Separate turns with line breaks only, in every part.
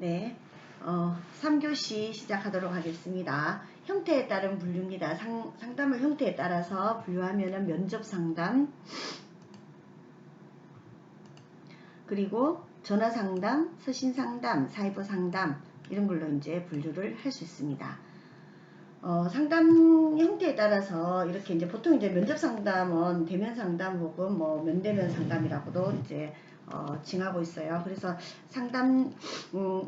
네, 3교시 시작하도록 하겠습니다. 형태에 따른 분류입니다. 상담을 형태에 따라서 분류하면 면접 상담, 그리고 전화 상담, 서신 상담, 사이버 상담 이런 걸로 이제 분류를 할 수 있습니다. 상담 형태에 따라서 이렇게 이제 보통 이제 면접 상담은 대면 상담 혹은 뭐 면대면 상담이라고도 이제 칭하고 있어요. 그래서 상담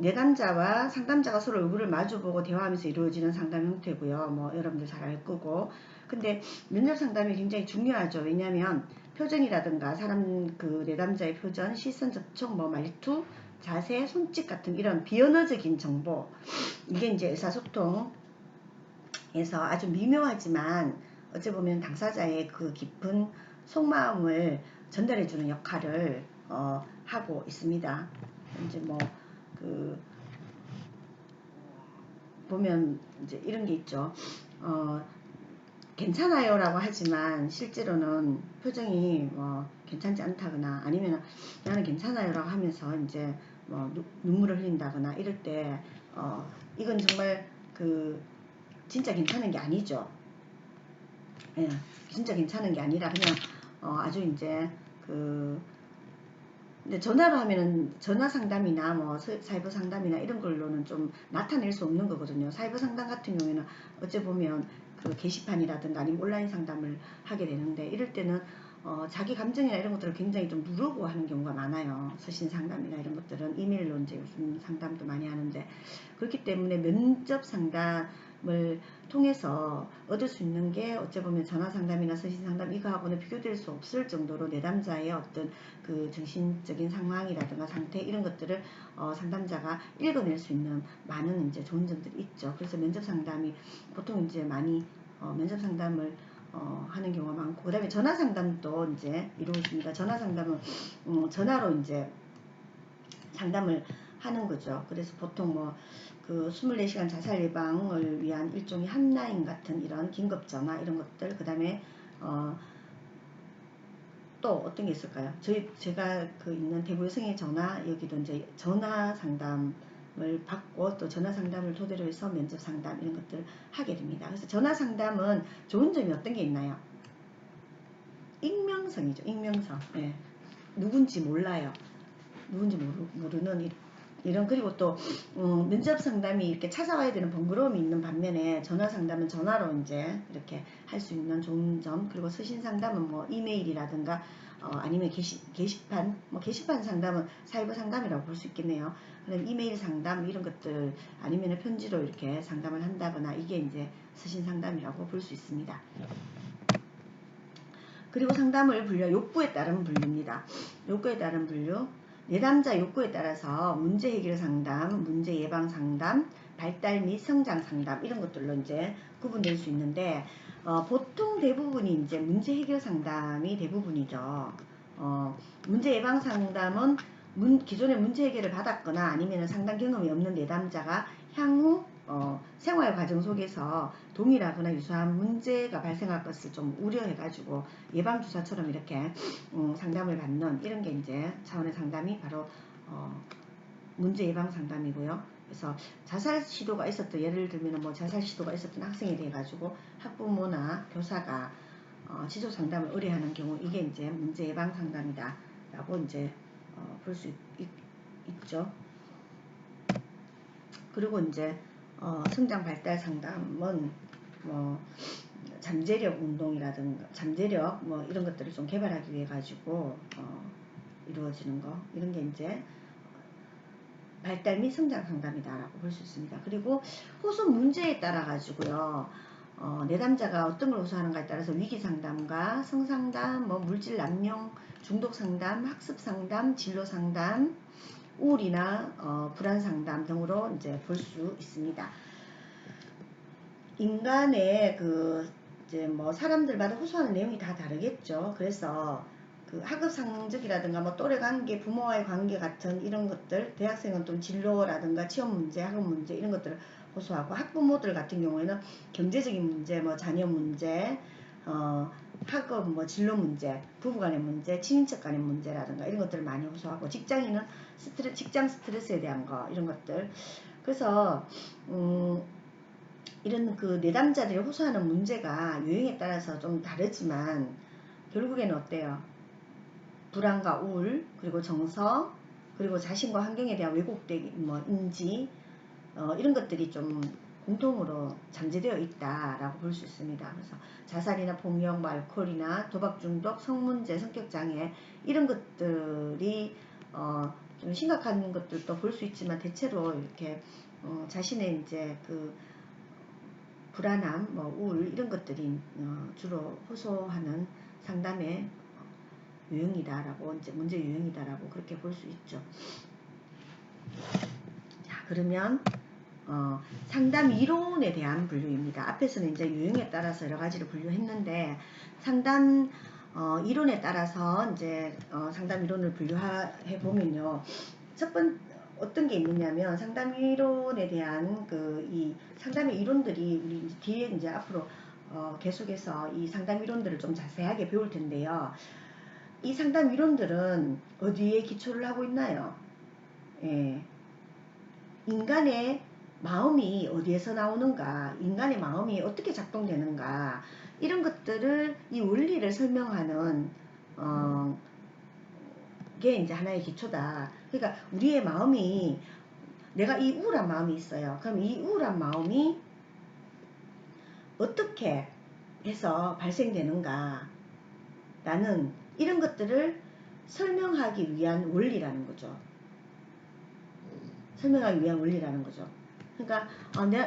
내담자와 상담자가 서로 얼굴을 마주보고 대화하면서 이루어지는 상담 형태고요. 뭐 여러분들 잘 알 거고. 근데 면접 상담이 굉장히 중요하죠. 왜냐하면 표정이라든가 사람 그 내담자의 표정, 시선 접촉, 뭐 말투, 자세, 손짓 같은 이런 비언어적인 정보, 이게 이제 의사소통에서 아주 미묘하지만 어찌 보면 당사자의 그 깊은 속마음을 전달해주는 역할을 하고 있습니다. 이제 뭐 그 보면 이제 이런 게 있죠. 괜찮아요 라고 하지만 실제로는 표정이 뭐 괜찮지 않다거나 아니면 나는 괜찮아요 라고 하면서 이제 뭐 눈물을 흘린다거나 이럴 때 이건 정말 그 진짜 괜찮은 게 아니죠. 예, 진짜 괜찮은 게 아니라 그냥 아주 이제 근데 전화로 하면은 전화 상담이나 뭐 사이버 상담이나 이런 걸로는 좀 나타낼 수 없는 거거든요. 사이버 상담 같은 경우에는 어찌 보면 그 게시판이라든가 아니면 온라인 상담을 하게 되는데 이럴 때는 자기 감정이나 이런 것들을 굉장히 좀 누르고 하는 경우가 많아요. 서신 상담이나 이런 것들은 이메일로 이제 요즘 상담도 많이 하는데 그렇기 때문에 면접 상담을 통해서 얻을 수 있는 게 어찌 보면 전화 상담이나 서신 상담 이거하고는 비교될 수 없을 정도로 내담자의 어떤 그 정신적인 상황이라든가 상태 이런 것들을 상담자가 읽어낼 수 있는 많은 이제 좋은 점들이 있죠. 그래서 면접 상담이 보통 이제 많이 면접 상담을 하는 경우가 많고, 그 다음에 전화 상담도 이제 이루어집니다. 전화 상담은 전화로 이제 상담을 하는 거죠. 그래서 보통 뭐 그 24시간 자살 예방을 위한 일종의 핫라인 같은 이런 긴급 전화 이런 것들, 그 다음에 또 어떤 게 있을까요? 제가 그 있는 대구 여성의 전화, 여기도 이제 전화 상담을 받고 또 전화 상담을 토대로 해서 면접 상담 이런 것들을 하게 됩니다. 그래서 전화 상담은 좋은 점이 어떤 게 있나요? 익명성이죠. 익명성. 네. 누군지 몰라요. 누군지 모르는 이런, 그리고 또 면접 상담이 이렇게 찾아와야 되는 번거로움이 있는 반면에 전화 상담은 전화로 이제 이렇게 할 수 있는 좋은 점, 그리고 서신 상담은 뭐 이메일이라든가 아니면 게시판, 뭐 게시판 상담은 사이버 상담이라고 볼 수 있겠네요. 그런 이메일 상담 이런 것들 아니면 편지로 이렇게 상담을 한다거나 이게 이제 서신 상담이라고 볼 수 있습니다. 그리고 상담을 욕구에 따른 분류입니다. 욕구에 따른 분류. 내담자 욕구에 따라서 문제 해결 상담, 문제 예방 상담, 발달 및 성장 상담 이런 것들로 이제 구분될 수 있는데 보통 대부분이 이제 문제 해결 상담이 대부분이죠. 문제 예방 상담은 기존에 문제 해결을 받았거나 아니면 상담 경험이 없는 내담자가 향후 생활 과정 속에서 동일하거나 유사한 문제가 발생할 것을 좀 우려해가지고 예방주사처럼 이렇게 상담을 받는 이런 게 이제 차원의 상담이 바로 문제 예방 상담이고요. 그래서 자살 시도가 있었던, 예를 들면 뭐 자살 시도가 있었던 학생에 대해 가지고 학부모나 교사가 지속 상담을 의뢰하는 경우 이게 이제 문제 예방 상담이다 라고 이제 볼 수 있죠. 그리고 이제 성장 발달 상담은 뭐 잠재력 운동이라든가 잠재력 뭐 이런 것들을 좀 개발하기 위해 가지고 이루어지는 거, 이런 게 이제 발달 및 성장 상담이다라고 볼 수 있습니다. 그리고 호소 문제에 따라 가지고요. 내담자가 어떤 걸 호소하는가에 따라서 위기 상담과 성상담, 뭐 물질 남용, 중독 상담, 학습 상담, 진로 상담, 우울이나 불안 상담 등으로 이제 볼 수 있습니다. 인간의 이제 뭐 사람들마다 호소하는 내용이 다 다르겠죠. 그래서 그 학업 성적이라든가 뭐 또래 관계, 부모와의 관계 같은 이런 것들, 대학생은 좀 진로라든가 취업 문제, 학업 문제 이런 것들을 호소하고, 학부모들 같은 경우에는 경제적인 문제, 뭐 자녀 문제, 학업 뭐 진로 문제, 부부간의 문제, 친인척 간의 문제라든가 이런 것들을 많이 호소하고, 직장인은 직장 스트레스에 대한 거 이런 것들. 그래서 이런 그 내담자들이 호소하는 문제가 유형에 따라서 좀 다르지만 결국에는 어때요? 불안과 우울, 그리고 정서, 그리고 자신과 환경에 대한 왜곡된 뭐 인지, 이런 것들이 좀 공통으로 잠재되어 있다라고 볼 수 있습니다. 그래서 자살이나 폭력, 뭐 알코올이나 도박 중독, 성문제, 성격장애 이런 것들이 좀 심각한 것들도 볼 수 있지만, 대체로 이렇게 자신의 이제 그 불안함, 뭐 우울 이런 것들이 주로 호소하는 상담의 유형이다라고, 이제 문제 유형이다라고 그렇게 볼 수 있죠. 자, 그러면 상담 이론에 대한 분류입니다. 앞에서는 이제 유형에 따라서 여러 가지를 분류했는데, 상담 이론에 따라서 이제 상담 이론을 분류해 보면요. 첫 번째 어떤 게 있느냐면, 상담 이론에 대한 이 상담의 이론들이 우리 이제 뒤에 이제 앞으로 계속해서 이 상담 이론들을 좀 자세하게 배울 텐데요. 이 상담 이론들은 어디에 기초를 하고 있나요? 예. 인간의 마음이 어디에서 나오는가, 인간의 마음이 어떻게 작동되는가, 이런 것들을, 이 원리를 설명하는 게 이제 하나의 기초다. 그러니까 우리의 마음이, 내가 이 우울한 마음이 있어요. 그럼 이 우울한 마음이 어떻게 해서 발생되는가 라는 이런 것들을 설명하기 위한 원리라는 거죠. 설명하기 위한 원리라는 거죠. 그러니까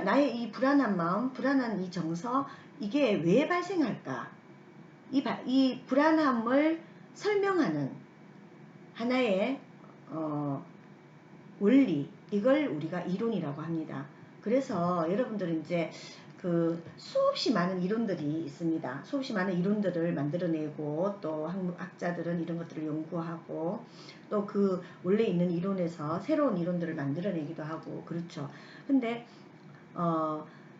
나의 이 불안한 마음, 불안한 이 정서, 이게 왜 발생할까? 이 불안함을 설명하는 하나의 원리, 이걸 우리가 이론이라고 합니다. 그래서 여러분들은 이제 그 수없이 많은 이론들이 있습니다. 수없이 많은 이론들을 만들어내고, 또 학자들은 이런 것들을 연구하고, 또 그 원래 있는 이론에서 새로운 이론들을 만들어내기도 하고 그렇죠. 근데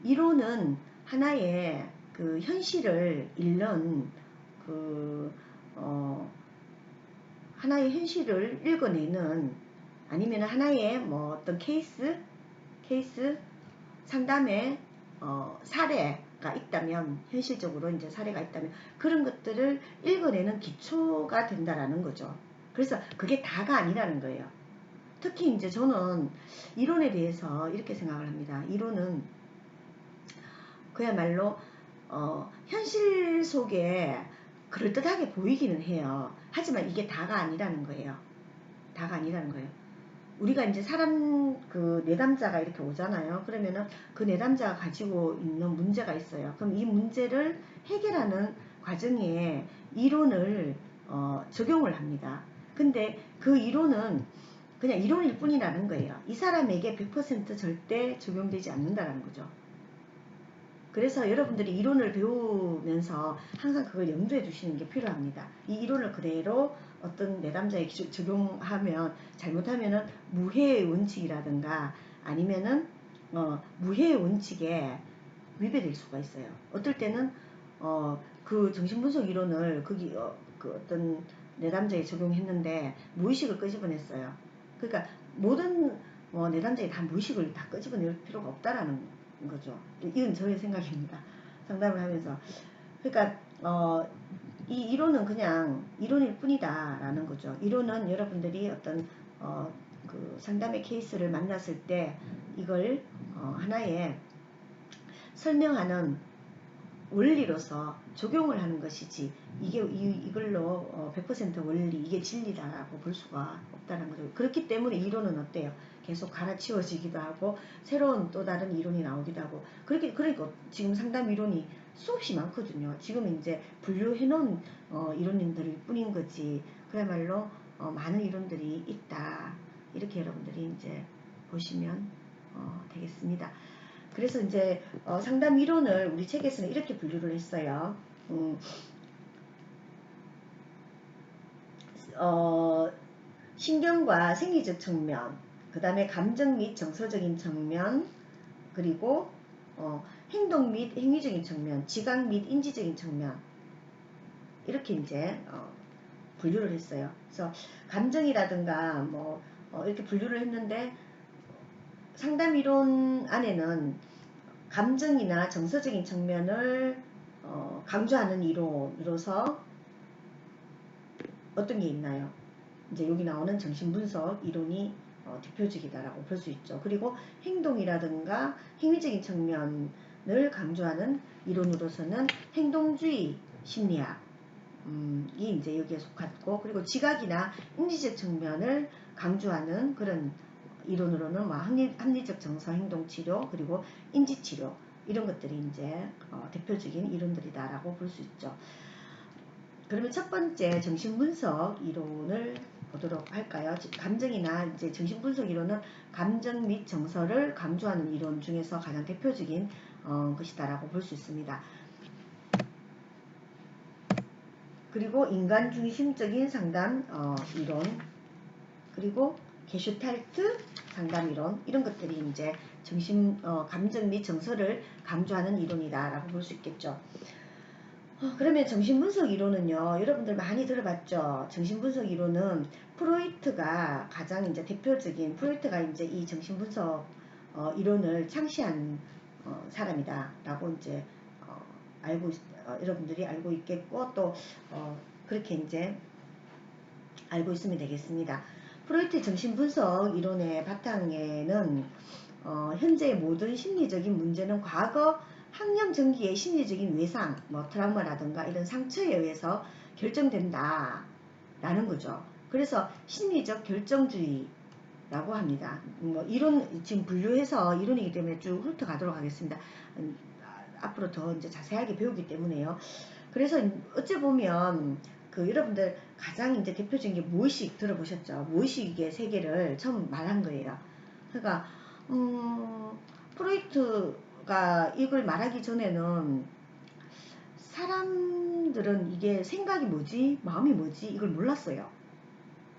이론은 하나의 그 현실을 읽는 하나의 현실을 읽어내는, 아니면 하나의 뭐 어떤 케이스 상담의 사례가 있다면, 현실적으로 이제 사례가 있다면 그런 것들을 읽어내는 기초가 된다라는 거죠. 그래서 그게 다가 아니라는 거예요. 특히 이제 저는 이론에 대해서 이렇게 생각을 합니다. 이론은 그야말로 현실 속에 그럴듯하게 보이기는 해요. 하지만 이게 다가 아니라는 거예요. 다가 아니라는 거예요. 우리가 이제 사람 그 내담자가 이렇게 오잖아요. 그러면은 그 내담자가 가지고 있는 문제가 있어요. 그럼 이 문제를 해결하는 과정에 이론을 적용을 합니다. 근데 그 이론은 그냥 이론일 뿐이라는 거예요. 이 사람에게 100% 절대 적용되지 않는다는 거죠. 그래서 여러분들이 이론을 배우면서 항상 그걸 염두에 두시는 게 필요합니다. 이 이론을 그대로 어떤 내담자에 적용하면, 잘못하면은 무해의 원칙이라든가 아니면은 무해의 원칙에 위배될 수가 있어요. 어떨 때는 그 정신분석 이론을 그 어떤 내담자에 적용했는데 무의식을 끄집어냈어요. 그러니까 모든 내담자에 다 무의식을 다 끄집어낼 필요가 없다라는 거죠. 이건 저의 생각입니다. 상담을 하면서. 그러니까 이 이론은 그냥 이론일 뿐이다 라는 거죠. 이론은 여러분들이 어떤 그 상담의 케이스를 만났을 때 이걸 하나의 설명하는 원리로서 적용을 하는 것이지, 이걸로 100% 원리, 이게 진리다라고 볼 수가 없다는 거죠. 그렇기 때문에 이론은 어때요? 계속 갈아치워지기도 하고, 새로운 또 다른 이론이 나오기도 하고, 그러니까 지금 상담 이론이 수없이 많거든요. 지금 이제 분류해 놓은 이론들일 뿐인 거지, 그야말로 많은 이론들이 있다. 이렇게 여러분들이 이제 보시면 되겠습니다. 그래서 이제 상담 이론을 우리 책에서는 이렇게 분류를 했어요. 신경과 생리적 측면, 그 다음에 감정 및 정서적인 측면, 그리고 행동 및 행위적인 측면, 지각 및 인지적인 측면, 이렇게 이제 분류를 했어요. 그래서 감정이라든가 뭐 이렇게 분류를 했는데 상담 이론 안에는 감정이나 정서적인 측면을 강조하는 이론으로서 어떤 게 있나요? 이제 여기 나오는 정신분석 이론이 대표적이다라고 볼 수 있죠. 그리고 행동이라든가 행위적인 측면을 강조하는 이론으로서는 행동주의 심리학 이 이제 여기에 속하고, 그리고 지각이나 인지적 측면을 강조하는 그런 이론으로는 뭐 합리적 정서 행동 치료, 그리고 인지 치료, 이런 것들이 이제 대표적인 이론들이다라고 볼 수 있죠. 그러면 첫 번째 정신분석 이론을 보도록 할까요? 감정이나 이제 정신분석 이론은 감정 및 정서를 강조하는 이론 중에서 가장 대표적인 것이다라고 볼 수 있습니다. 그리고 인간 중심적인 상담 이론, 그리고 게슈탈트 상담 이론, 이런 것들이 이제 감정 및 정서를 강조하는 이론이다라고 볼 수 있겠죠. 그러면 정신분석 이론은요, 여러분들 많이 들어봤죠? 정신분석 이론은 프로이트가 가장 이제 대표적인, 프로이트가 이제 이 정신분석 이론을 창시한 사람이다라고 이제 여러분들이 알고 있겠고, 또 그렇게 이제 알고 있으면 되겠습니다. 프로이트의 정신분석 이론의 바탕에는 현재의 모든 심리적인 문제는 과거 학령 전기의 심리적인 외상, 뭐 트라우마라든가 이런 상처에 의해서 결정된다 라는 거죠. 그래서 심리적 결정주의라고 합니다. 이론 지금 분류해서 이론이기 때문에 쭉 훑어가도록 하겠습니다. 앞으로 더 이제 자세하게 배우기 때문에요. 그래서 어찌 보면 여러분들 가장 이제 대표적인 게 무의식 들어보셨죠? 무의식의 세계를 처음 말한 거예요. 그러니까 프로이트가 이걸 말하기 전에는 사람들은 이게 생각이 뭐지, 마음이 뭐지, 이걸 몰랐어요.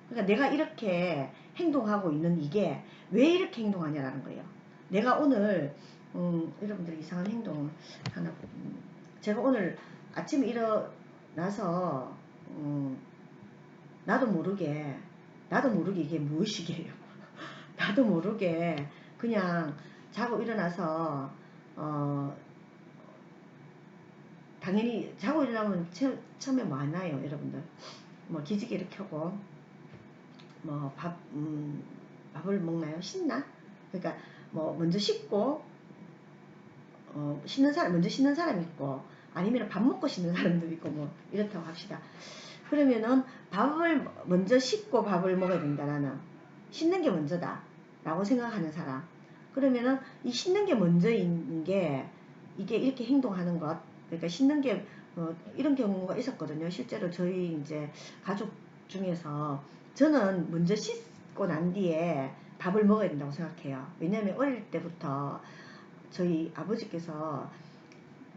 그러니까 내가 이렇게 행동하고 있는 이게 왜 이렇게 행동하냐라는 거예요. 내가 오늘 여러분들 이상한 행동 하나, 제가 오늘 아침에 일어나서 나도 모르게 이게 무의식이에요. 나도 모르게 그냥 자고 일어나서 당연히 자고 일어나면 처음에 뭐 하나요, 여러분들? 뭐 기지개를 켜고 뭐 밥을 먹나요? 씻나? 그러니까 뭐 먼저 씻고 먼저 씻는 사람 있고, 아니면 밥 먹고 씻는 사람도 있고, 뭐 이렇다고 합시다. 그러면은 밥을 먼저 씻고 밥을 먹어야 된다. 나는 씻는 게 먼저다 라고 생각하는 사람, 그러면은 이 씻는 게 먼저인 게 이게 이렇게 행동하는 것, 그러니까 씻는 게 이런 경우가 있었거든요. 실제로 저희 이제 가족 중에서 저는 먼저 씻고 난 뒤에 밥을 먹어야 된다고 생각해요. 왜냐하면 어릴 때부터 저희 아버지께서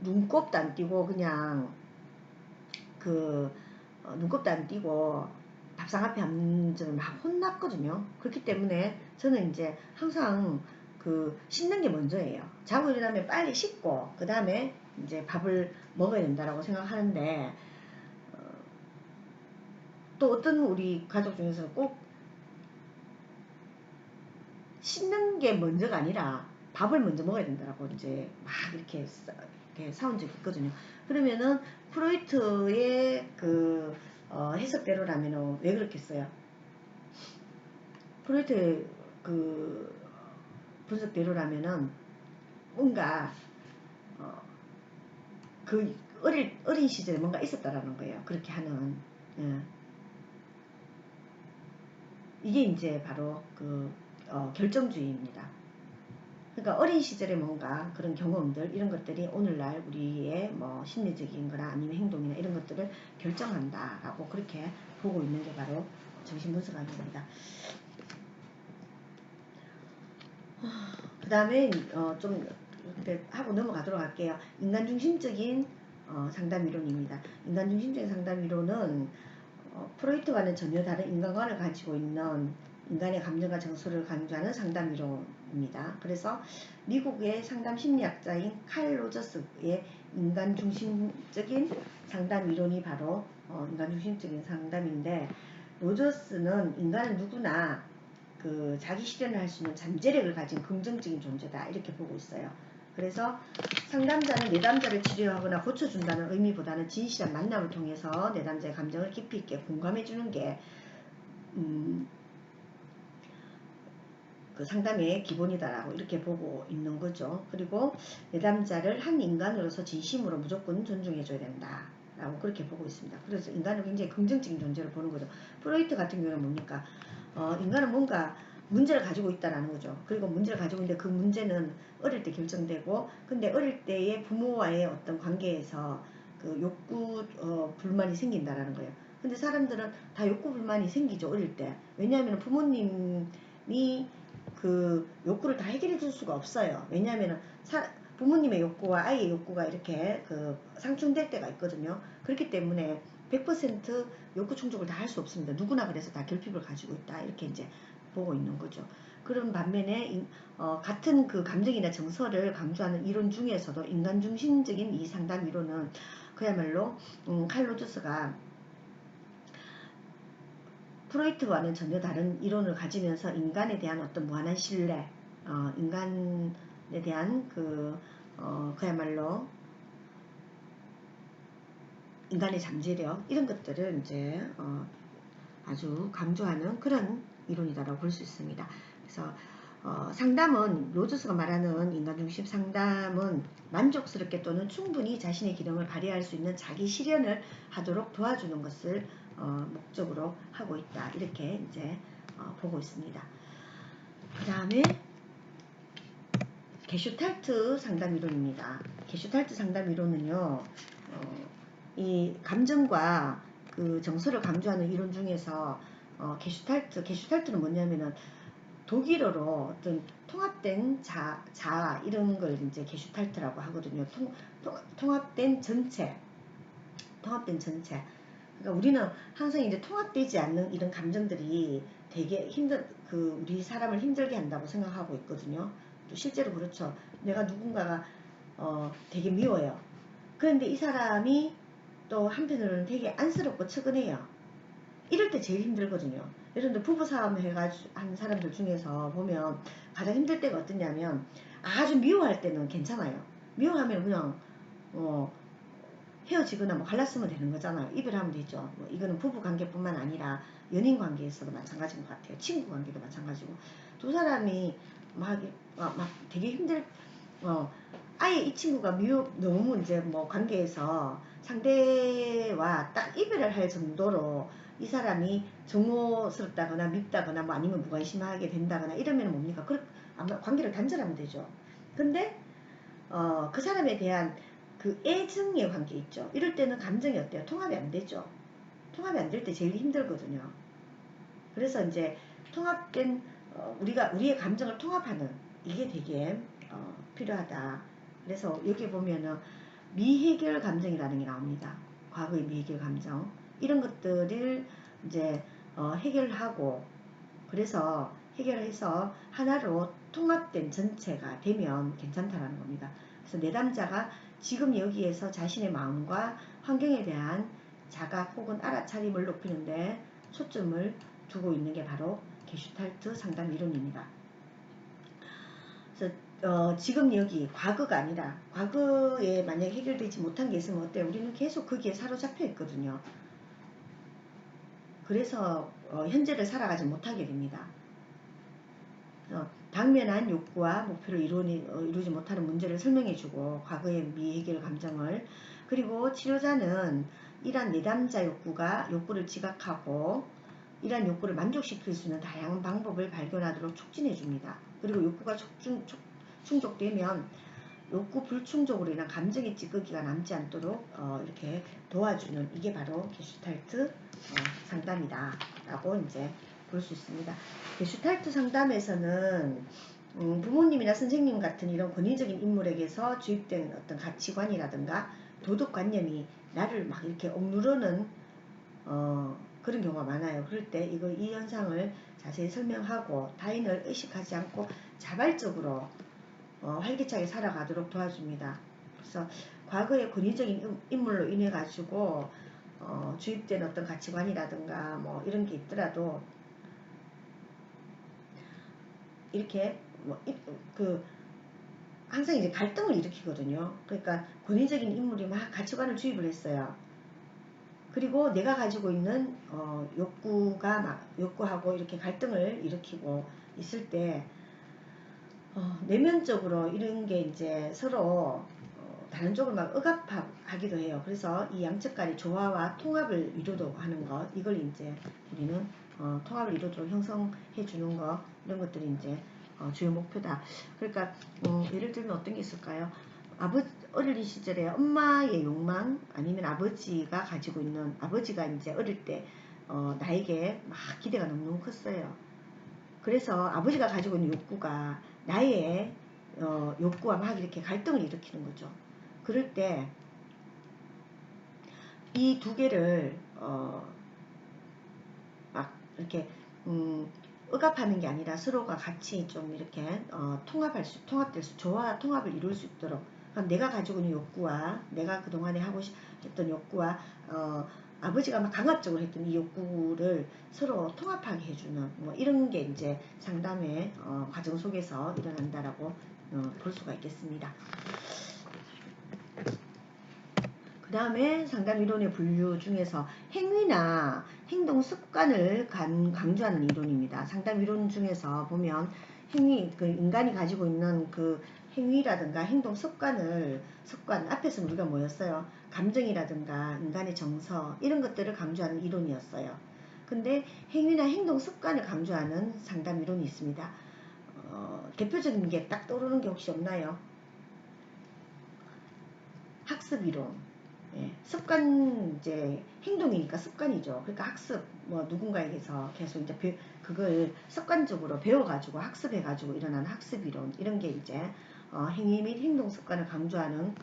눈곱도 안 띄고 그냥 눈곱도 안 띄고 밥상 앞에 앉으면 막 혼났거든요. 그렇기 때문에 저는 이제 항상 씻는 게 먼저예요. 자고 일어나면 빨리 씻고 그 다음에 이제 밥을 먹어야 된다라고 생각하는데, 또 어떤 우리 가족 중에서는 꼭 씻는 게 먼저가 아니라 밥을 먼저 먹어야 된다라고 이제 막 이렇게 사온 적이 있거든요. 그러면은 프로이트의 해석대로라면 왜 그렇겠어요? 프로이트의 분석대로라면은 뭔가 어린 시절에 뭔가 있었다라는 거예요. 그렇게 하는. 예. 이게 이제 바로 결정주의입니다. 그러니까 어린 시절에 뭔가 그런 경험들, 이런 것들이 오늘날 우리의 뭐 심리적인 거나 아니면 행동이나 이런 것들을 결정한다라고 그렇게 보고 있는 게 바로 정신분석학입니다. 그 다음에 좀 이렇게 하고 넘어가도록 할게요. 인간중심적인 상담이론입니다. 인간중심적인 상담이론은 프로이트와는 전혀 다른 인간관을 가지고 있는 인간의 감정과 정서를 강조하는 상담이론입니다. 그래서 미국의 상담 심리학자인 칼 로저스의 인간중심적인 상담이론이 바로 인간 중심적인 상담인데, 로저스는 인간은 누구나 그 자기 실현을 할 수 있는 잠재력을 가진 긍정적인 존재다 이렇게 보고 있어요. 그래서 상담자는 내담자를 치료하거나 고쳐준다는 의미보다는 진실한 만남을 통해서 내담자의 감정을 깊이 있게 공감해주는 게 그 상담의 기본이다라고 이렇게 보고 있는 거죠. 그리고 내담자를 한 인간으로서 진심으로 무조건 존중해줘야 된다 라고 그렇게 보고 있습니다. 그래서 인간을 굉장히 긍정적인 존재로 보는 거죠. 프로이트 같은 경우는 뭡니까? 인간은 뭔가 문제를 가지고 있다라는 거죠. 그리고 문제를 가지고 있는데 그 문제는 어릴 때 결정되고, 근데 어릴 때의 부모와의 어떤 관계에서 그 욕구 불만이 생긴다라는 거예요. 근데 사람들은 다 욕구 불만이 생기죠, 어릴 때. 왜냐하면 부모님이 그 욕구를 다 해결해 줄 수가 없어요. 왜냐하면 부모님의 욕구와 아이의 욕구가 이렇게 그 상충될 때가 있거든요. 그렇기 때문에 100% 욕구 충족을 다 할 수 없습니다. 누구나 그래서 다 결핍을 가지고 있다 이렇게 이제 보고 있는 거죠. 그런 반면에 같은 그 감정이나 정서를 강조하는 이론 중에서도 인간 중심적인 이 상담 이론은 그야말로 칼 로저스가 프로이트와는 전혀 다른 이론을 가지면서 인간에 대한 어떤 무한한 신뢰, 인간에 대한 그야말로 인간의 잠재력 이런 것들을 이제 아주 강조하는 그런 이론이다라고 볼 수 있습니다. 그래서 상담은 로저스가 말하는 인간중심 상담은 만족스럽게 또는 충분히 자신의 기능을 발휘할 수 있는 자기 실현을 하도록 도와주는 것을 목적으로 하고 있다 이렇게 이제 보고 있습니다. 그 다음에 게슈탈트 상담 이론입니다. 게슈탈트 상담 이론은요, 이 감정과 그 정서를 강조하는 이론 중에서 게슈탈트는 뭐냐면은 독일어로 어떤 통합된 자아 이런 걸 이제 게슈탈트라고 하거든요. 통합된 전체. 그러니까 우리는 항상 이제 통합되지 않는 이런 감정들이 되게 우리 사람을 힘들게 한다고 생각하고 있거든요. 또 실제로 그렇죠. 내가 누군가가 되게 미워요. 그런데 이 사람이 또 한편으로는 되게 안쓰럽고 측은해요. 이럴 때 제일 힘들거든요. 예를 들어 부부싸움 해가지고 한 사람들 중에서 보면 가장 힘들 때가 어떠냐면 아주 미워할 때는 괜찮아요. 미워하면 그냥 헤어지거나 뭐 갈랐으면 되는 거잖아요. 이별하면 되죠. 뭐 이거는 부부 관계뿐만 아니라 연인 관계에서도 마찬가지인 것 같아요. 친구 관계도 마찬가지고 두 사람이 막 되게 아예 이 친구가 너무 이제 뭐 관계에서 상대와 딱 이별을 할 정도로 이 사람이 정오스럽다거나 밉다거나 뭐 아니면 무관심하게 된다거나 이러면 뭡니까? 아마 관계를 단절하면 되죠. 근데 그 사람에 대한 그 애증의 관계 있죠. 이럴 때는 감정이 어때요? 통합이 안 되죠. 통합이 안 될 때 제일 힘들거든요. 그래서 이제 통합된 우리의 감정을 통합하는 이게 되게 필요하다. 그래서 여기 보면은 미해결 감정이라는 게 나옵니다. 과거의 미해결 감정 이런 것들을 이제 해결하고 그래서 해결해서 하나로 통합된 전체가 되면 괜찮다라는 겁니다. 그래서 내담자가 지금 여기에서 자신의 마음과 환경에 대한 자각 혹은 알아차림을 높이는데 초점을 두고 있는 게 바로 게슈탈트 상담 이론입니다. 그래서 지금 여기 과거가 아니라 과거에 만약에 해결되지 못한 게 있으면 어때요? 우리는 계속 거기에 사로잡혀 있거든요. 그래서 현재를 살아가지 못하게 됩니다. 당면한 욕구와 목표를 이루지 못하는 문제를 설명해주고 과거의 미해결 감정을 그리고 치료자는 이러한 내담자 욕구를 지각하고 이러한 욕구를 만족시킬 수 있는 다양한 방법을 발견하도록 촉진해줍니다. 그리고 욕구가 충족되면 욕구 불충족으로 인한 감정의 찌꺼기가 남지 않도록 이렇게 도와주는 이게 바로 게슈탈트 상담이다 라고 이제 볼 수 있습니다. 게슈탈트 상담에서는 부모님이나 선생님 같은 이런 권위적인 인물에게서 주입된 어떤 가치관이라든가 도덕관념이 나를 막 이렇게 억누르는 그런 경우가 많아요. 그럴 때 이 현상을 자세히 설명하고 타인을 의식하지 않고 자발적으로 활기차게 살아가도록 도와줍니다. 그래서 과거의 권위적인 인물로 인해 가지고 주입된 어떤 가치관이라든가 뭐 이런 게 있더라도 이렇게 항상 이제 갈등을 일으키거든요. 그러니까 권위적인 인물이 막 가치관을 주입을 했어요. 그리고 내가 가지고 있는 욕구하고 이렇게 갈등을 일으키고 있을 때 내면적으로 이런 게 이제 서로 다른 쪽을 막 억압하기도 해요. 그래서 이 양측 간의 조화와 통합을 이루도록 하는 것, 이걸 이제 우리는 통합을 이루도록 형성해 주는 것, 이런 것들이 이제 주요 목표다. 그러니까 예를 들면 어떤 게 있을까요? 어린 시절에 엄마의 욕망, 아니면 아버지가 가지고 있는, 아버지가 이제 어릴 때 나에게 막 기대가 너무 컸어요. 그래서 아버지가 가지고 있는 욕구가 나의 욕구와 막 이렇게 갈등을 일으키는 거죠. 그럴 때 이 두 개를 막 이렇게 억압하는 게 아니라 서로가 같이 좀 이렇게 통합될 수, 조화와 통합을 이룰 수 있도록, 그럼 내가 가지고 있는 욕구와 내가 그동안에 하고 했던 욕구와 아버지가 막 강압적으로 했던 이 욕구를 서로 통합하게 해주는 뭐 이런 게 이제 상담의 과정 속에서 일어난다라고 볼 수가 있겠습니다. 그 다음에 상담 이론의 분류 중에서 행위나 행동 습관을 강조하는 이론입니다. 상담 이론 중에서 보면 그 인간이 가지고 있는 그 행위라든가 행동 습관, 앞에서 우리가 뭐였어요? 감정이라든가 인간의 정서, 이런 것들을 강조하는 이론이었어요. 근데 행위나 행동 습관을 강조하는 상담 이론이 있습니다. 대표적인 게 딱 떠오르는 게 혹시 없나요? 학습 이론. 예, 습관, 이제 행동이니까 습관이죠. 그러니까 학습, 뭐 누군가에게서 계속 이제 그걸 습관적으로 배워가지고 학습해가지고 일어나는 학습 이론, 이런 게 이제 행위 및 행동 습관을 강조하는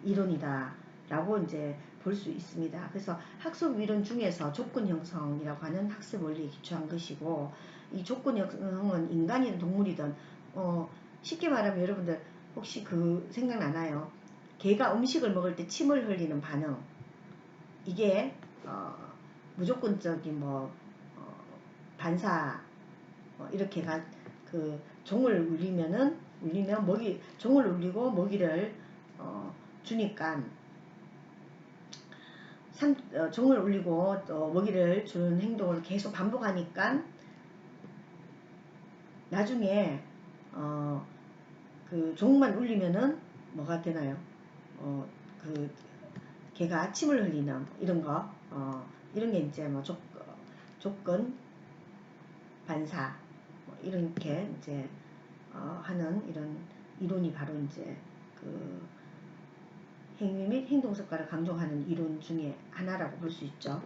이론이다라고 이제 볼 수 있습니다. 그래서 학습 이론 중에서 조건 형성이라고 하는 학습 원리에 기초한 것이고, 이 조건 형성은 인간이든 동물이든 쉽게 말하면 여러분들 혹시 그 생각나나요? 개가 음식을 먹을 때 침을 흘리는 반응, 이게 무조건적인 반사, 이렇게가 그 종을 울리면 종을 울리고 먹이를 주니까 종을 울리고 먹이를 주는 행동을 계속 반복하니까 나중에 그 종만 울리면은 뭐가 되나요? 그 개가 침을 흘리는 이런 거, 이런 게 이제 뭐 조건 반사, 이렇게 이제 하는 이런 이론이 바로 이제 그 행위 및 행동 습관을 강조하는 이론 중에 하나라고 볼 수 있죠.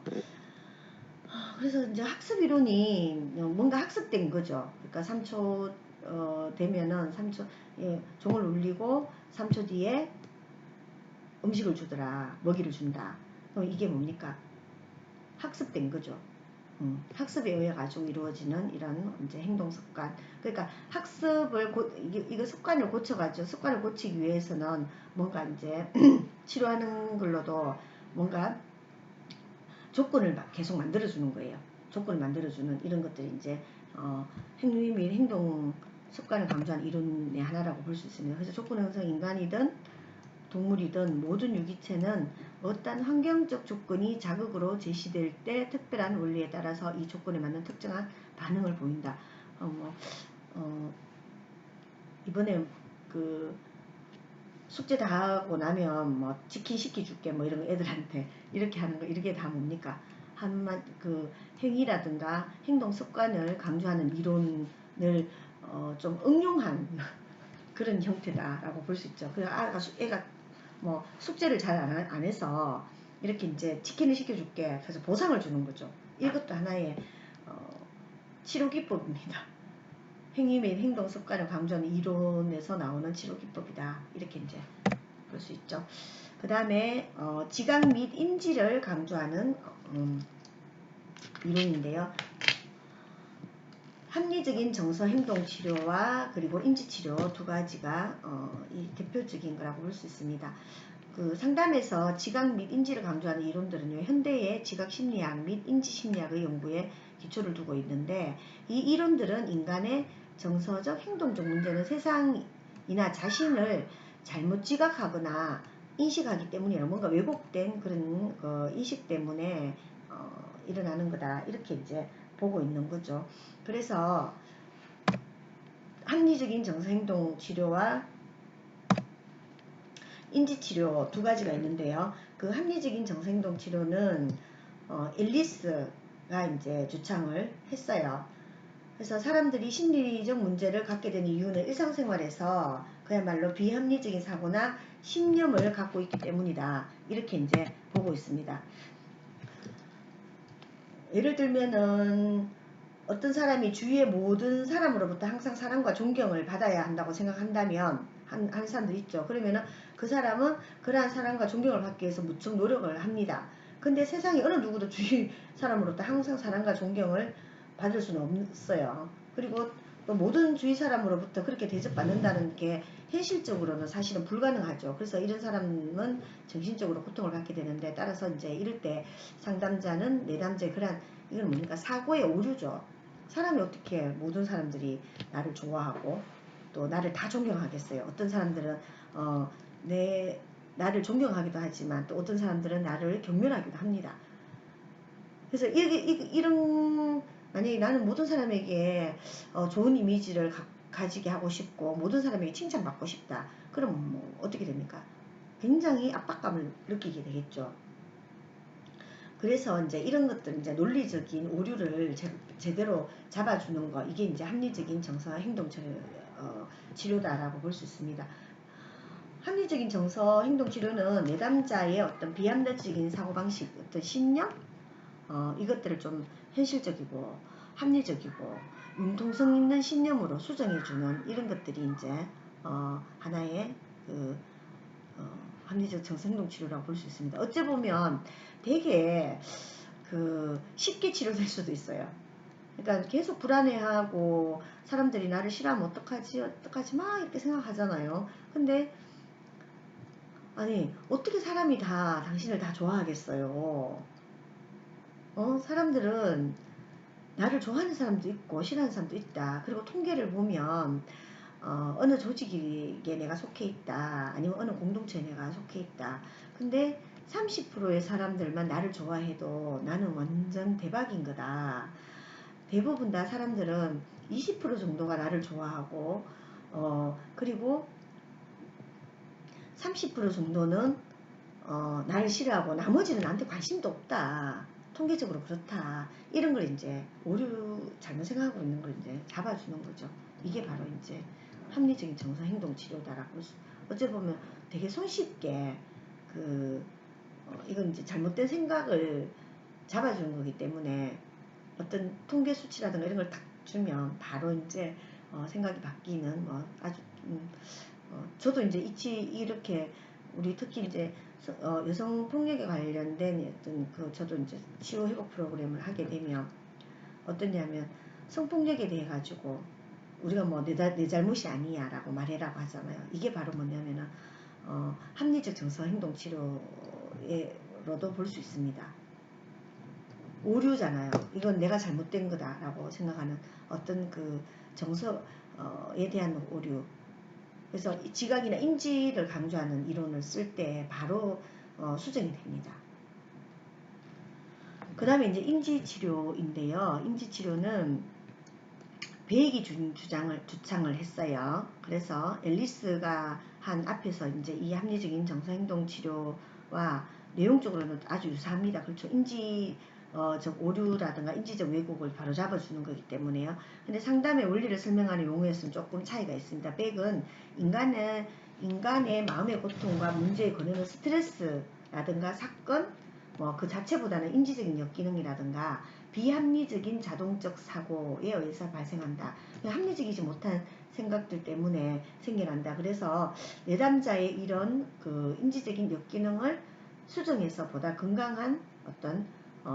그래서 이제 학습 이론이 뭔가 학습된 거죠. 그러니까 3초 되면은 3초 종을 울리고 3초 뒤에 음식을 주더라, 먹이를 준다. 그럼 이게 뭡니까? 학습된 거죠. 학습에 의해 가지고 이루어지는 이런 이제 행동 습관. 그러니까 학습을 이거 습관을 고쳐가지고, 습관을 고치기 위해서는 뭔가 이제 치료하는 걸로도 뭔가 조건을 계속 만들어주는 거예요. 조건을 만들어주는 이런 것들이 이제 행위 및 행동 습관을 강조하는 이론의 하나라고 볼 수 있습니다. 그래서 조건 형성, 인간이든 동물이든 모든 유기체는 어떤 환경적 조건이 자극으로 제시될 때 특별한 원리에 따라서 이 조건에 맞는 특정한 반응을 보인다. 이번에 그 숙제 다 하고 나면 뭐 치킨 시켜줄게 뭐 이런 거 애들한테 이렇게 하는 거, 이렇게 다 뭡니까? 그 행위라든가 행동 습관을 강조하는 이론을 좀 응용한 그런 형태다라고 볼 수 있죠. 그래서 애가 뭐 숙제를 잘 안 해서 이렇게 이제 치킨을 시켜줄게. 그래서 보상을 주는 거죠. 이것도 하나의 치료 기법입니다. 행위 및 행동 습관을 강조하는 이론에서 나오는 치료 기법이다. 이렇게 이제 볼 수 있죠. 그 다음에 지각 및 인지를 강조하는 이론인데요. 합리적인 정서 행동 치료와 그리고 인지 치료 두 가지가 이 대표적인 거라고 볼 수 있습니다. 그 상담에서 지각 및 인지를 강조하는 이론들은요, 현대의 지각 심리학 및 인지 심리학의 연구에 기초를 두고 있는데, 이 이론들은 인간의 정서적 행동적 문제는 세상이나 자신을 잘못 지각하거나 인식하기 때문이라, 뭔가 왜곡된 그런 인식 때문에 일어나는 거다, 이렇게 이제 보고 있는 거죠. 그래서 합리적인 정서행동 치료와 인지치료 두 가지가 있는데요. 그 합리적인 정서행동 치료는 앨리스가 이제 주창을 했어요. 그래서 사람들이 심리적 문제를 갖게 된 이유는 일상생활에서 그야말로 비합리적인 사고나 신념을 갖고 있기 때문이다, 이렇게 이제 보고 있습니다. 예를 들면은 어떤 사람이 주위의 모든 사람으로부터 항상 사랑과 존경을 받아야 한다고 생각한다면, 하는 사람들 있죠. 그러면은 그 사람은 그러한 사랑과 존경을 받기 위해서 무척 노력을 합니다. 근데 세상에 어느 누구도 주위 사람으로부터 항상 사랑과 존경을 받을 수는 없어요. 그리고 또 모든 주위 사람으로부터 그렇게 대접받는다는 게 현실적으로는 사실은 불가능하죠. 그래서 이런 사람은 정신적으로 고통을 받게 되는데, 따라서 이제 이럴 때 상담자는 내담자의 그러한, 이건 뭡니까? 사고의 오류죠. 사람이 어떻게 모든 사람들이 나를 좋아하고 또 나를 다 존경하겠어요. 어떤 사람들은 나를 존경하기도 하지만 또 어떤 사람들은 나를 경멸하기도 합니다. 그래서 이런, 만약에 나는 모든 사람에게 좋은 이미지를 가지게 하고 싶고 모든 사람에게 칭찬받고 싶다, 그럼 뭐 어떻게 됩니까? 굉장히 압박감을 느끼게 되겠죠. 그래서 이제 이런 것들, 이제 논리적인 오류를 제대로 잡아주는 거, 이게 이제 합리적인 정서 행동 치료다라고 볼 수 있습니다. 합리적인 정서 행동 치료는 내담자의 어떤 비합리적인 사고방식, 어떤 신념, 이것들을 좀 현실적이고 합리적이고 융통성 있는 신념으로 수정해주는 이런 것들이 이제 하나의 합리적 정서행동 치료라고 볼 수 있습니다. 어찌 보면 되게 쉽게 치료될 수도 있어요. 그러니까 계속 불안해하고 사람들이 나를 싫어하면 어떡하지 막 이렇게 생각하잖아요. 근데 아니, 어떻게 사람이 다 당신을 다 좋아하겠어요. 사람들은 나를 좋아하는 사람도 있고 싫어하는 사람도 있다. 그리고 통계를 보면 어느 조직에 내가 속해 있다, 아니면 어느 공동체에 내가 속해 있다. 근데 30%의 사람들만 나를 좋아해도 나는 완전 대박인 거다. 대부분 다 사람들은 20% 정도가 나를 좋아하고 그리고 30% 정도는 나를 싫어하고 나머지는 나한테 관심도 없다. 통계적으로 그렇다. 이런 걸 이제 오류 잘못 생각하고 있는 걸 이제 잡아주는 거죠. 이게 바로 이제 합리적인 정서 행동 치료다라고 어찌 보면 되게 손쉽게 이건 이제 잘못된 생각을 잡아주는 거기 때문에 어떤 통계 수치라든가 이런 걸 딱 주면 바로 이제 생각이 바뀌는 뭐 아주 저도 이제 이렇게 우리 특히 이제 여성 폭력에 관련된 어떤 저도 이제 치유 회복 프로그램을 하게 되면 어떠냐면, 성폭력에 대해 가지고 우리가 뭐 내 잘못이 아니야 라고 말해라고 하잖아요. 이게 바로 뭐냐면은 합리적 정서 행동 치료로도 볼 수 있습니다. 오류잖아요. 이건 내가 잘못된 거다 라고 생각하는 어떤 정서에 대한 오류. 그래서 지각이나 인지를 강조하는 이론을 쓸 때 바로 수정이 됩니다. 그 다음에 이제 인지치료인데요. 인지치료는 베익이 주창을 했어요. 그래서 앨리스가 한 앞에서 이제 이 합리적인 정서행동치료와 내용적으로는 아주 유사합니다. 그렇죠. 인지적 오류라든가 인지적 왜곡을 바로 잡아주는 거기 때문에요. 근데 상담의 원리를 설명하는 용어에서는 조금 차이가 있습니다. 백은 인간의 마음의 고통과 문제에 거느는 스트레스라든가 사건, 그 자체보다는 인지적인 역기능이라든가 비합리적인 자동적 사고에 의해서 발생한다. 합리적이지 못한 생각들 때문에 생겨난다. 그래서 내담자의 이런 인지적인 역기능을 수정해서 보다 건강한 어떤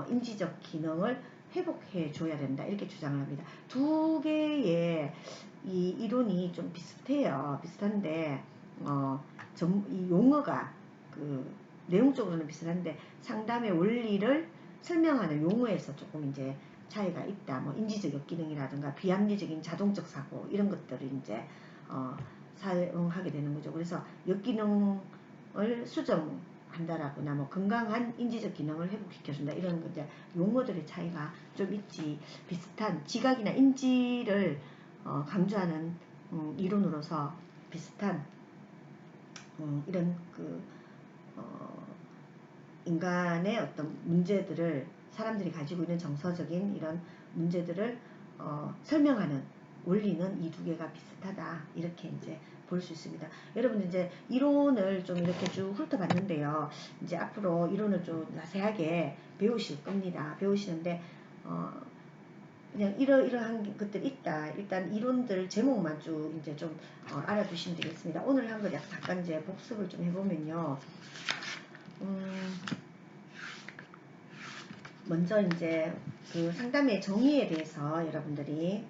인지적 기능을 회복해 줘야 된다, 이렇게 주장을 합니다. 두 개의 이 이론이 좀 비슷해요. 비슷한데 이 용어가 그 내용적으로는 비슷한데 상담의 원리를 설명하는 용어에서 조금 이제 차이가 있다. 뭐 인지적 역기능이라든가 비합리적인 자동적 사고 이런 것들을 이제 사용하게 되는 거죠. 그래서 역기능을 수정한다라거나 뭐 건강한 인지적 기능을 회복시켜준다 이런 이제 용어들의 차이가 좀 있지. 비슷한 지각이나 인지를 강조하는 이론으로서 비슷한 이런 인간의 어떤 문제들을 사람들이 가지고 있는 정서적인 이런 문제들을 설명하는 원리는 이 두 개가 비슷하다 이렇게 이제 볼 수 있습니다. 여러분 이제 이론을 좀 이렇게 쭉 훑어봤는데요. 이제 앞으로 이론을 좀 자세하게 배우실 겁니다. 배우시는데 그냥 이러한 것들이 있다. 일단 이론들 제목만 쭉 이제 좀 알아두시면 되겠습니다. 오늘 한 거 잠깐 이제 복습을 좀 해보면요. 먼저 이제 그 상담의 정의에 대해서 여러분들이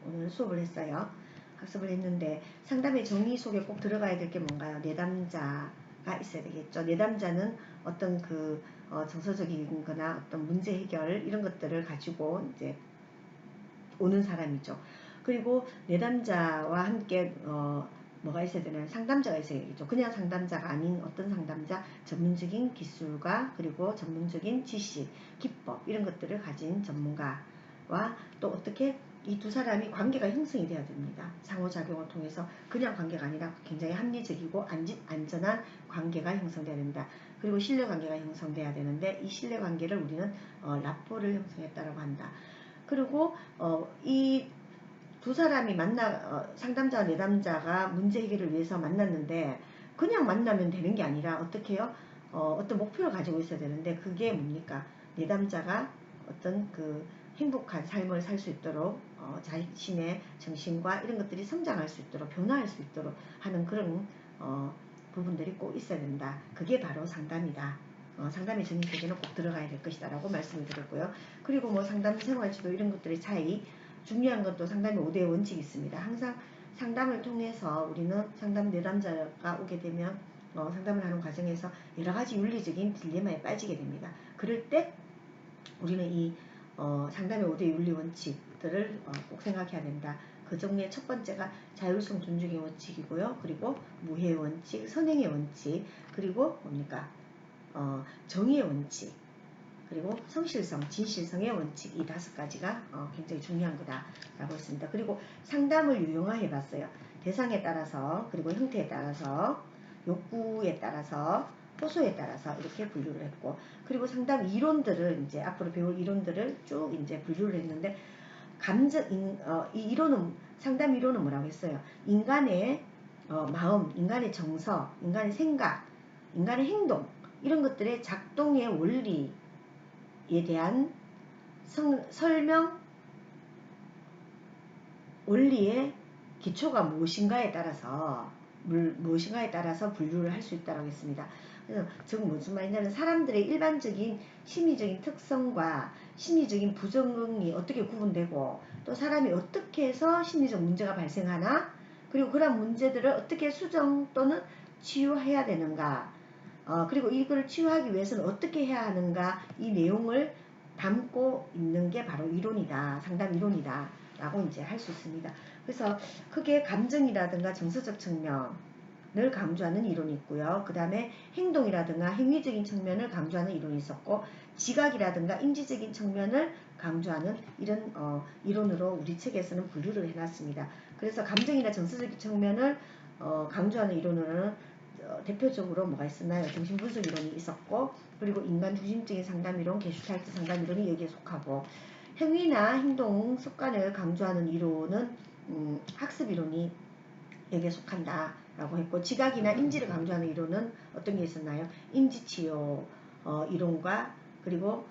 오늘 수업을 했어요. 학습을 했는데 상담의 정의 속에 꼭 들어가야 될 게 뭔가요? 내담자가 있어야 되겠죠. 내담자는 어떤 그 정서적인 거나 어떤 문제 해결 이런 것들을 가지고 이제 오는 사람이죠. 그리고 내담자와 함께 뭐가 있어야 되나요? 상담자가 있어야 되겠죠. 그냥 상담자가 아닌 어떤 상담자, 전문적인 기술과 그리고 전문적인 지식, 기법 이런 것들을 가진 전문가와 또 어떻게 이 두 사람이 관계가 형성이 돼야 됩니다. 상호작용을 통해서 그냥 관계가 아니라 굉장히 합리적이고 안전한 관계가 형성돼야 됩니다. 그리고 신뢰관계가 형성돼야 되는데 이 신뢰관계를 우리는 라포를 형성했다고 한다. 그리고 이 두 사람이 상담자와 내담자가 문제 해결을 위해서 만났는데 그냥 만나면 되는 게 아니라 어떻게 해요? 어떤 목표를 가지고 있어야 되는데 그게 뭡니까? 내담자가 어떤 그 행복한 삶을 살 수 있도록 자신의 정신과 이런 것들이 성장할 수 있도록 변화할 수 있도록 하는 그런 부분들이 꼭 있어야 된다. 그게 바로 상담이다. 상담의 정의 속에는 꼭 들어가야 될 것이다 라고 말씀을 드렸고요. 그리고 뭐 상담 생활지도 이런 것들의 차이, 중요한 것도 상담의 5대 원칙이 있습니다. 항상 상담을 통해서 우리는 상담 내담자가 오게 되면 상담을 하는 과정에서 여러 가지 윤리적인 딜레마에 빠지게 됩니다. 그럴 때 우리는 이 상담의 5대 윤리 원칙들을 꼭 생각해야 된다. 그 중에 첫 번째가 자율성 존중의 원칙이고요. 그리고 무해의 원칙, 선행의 원칙, 그리고 뭡니까? 정의의 원칙, 그리고 성실성, 진실성의 원칙 이 5가지가 굉장히 중요한 거다라고 했습니다. 그리고 상담을 유형화해 봤어요. 대상에 따라서 그리고 형태에 따라서 욕구에 따라서 호소에 따라서 이렇게 분류를 했고 그리고 상담 이론들을 이제 앞으로 배울 이론들을 쭉 이제 분류를 했는데 이 이론은 상담 이론은 뭐라고 했어요? 인간의 마음, 인간의 정서, 인간의 생각, 인간의 행동 이런 것들의 작동의 원리에 대한 설명 원리의 기초가 무엇인가에 따라서 분류를 할 수 있다고 했습니다. 그래서 즉 무슨 말이냐면 사람들의 일반적인 심리적인 특성과 심리적인 부정응이 어떻게 구분되고 또 사람이 어떻게 해서 심리적 문제가 발생하나 그리고 그런 문제들을 어떻게 수정 또는 치유해야 되는가 그리고 이걸 치유하기 위해서는 어떻게 해야 하는가 이 내용을 담고 있는 게 바로 이론이다. 상담 이론이다. 라고 이제 할 수 있습니다. 그래서 크게 감정이라든가 정서적 측면을 강조하는 이론이 있고요. 그 다음에 행동이라든가 행위적인 측면을 강조하는 이론이 있었고 지각이라든가 인지적인 측면을 강조하는 이런 이론으로 우리 책에서는 분류를 해놨습니다. 그래서 감정이나 정서적 측면을 강조하는 이론으로는 대표적으로 뭐가 있었나요? 정신분석 이론이 있었고 그리고 인간 중심적인 상담 이론, 게슈탈트 상담 이론이 여기에 속하고 행위나 행동, 습관을 강조하는 이론은 학습 이론이 여기에 속한다라고 했고 지각이나 인지를 강조하는 이론은 어떤 게 있었나요? 인지치료 이론과 그리고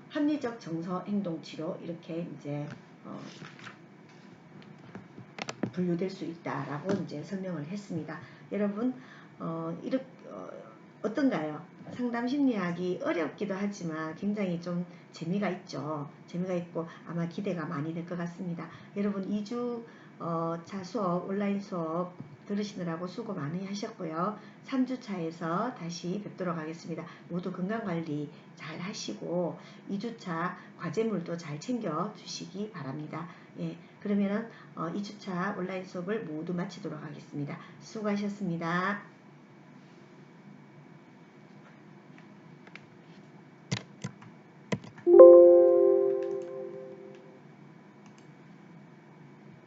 합리적 정서 행동 치료 이렇게 이제 분류될 수 있다라고 이제 설명을 했습니다. 여러분 어떤가요? 상담 심리학이 어렵기도 하지만 굉장히 좀 재미가 있죠. 재미가 있고 아마 기대가 많이 될 것 같습니다. 여러분 2주 자 수업, 온라인 수업 들으시느라고 수고 많이 하셨고요. 3주차에서 다시 뵙도록 하겠습니다. 모두 건강관리 잘 하시고 2주차 과제물도 잘 챙겨 주시기 바랍니다. 예, 그러면은 2주차 온라인 수업을 모두 마치도록 하겠습니다. 수고하셨습니다.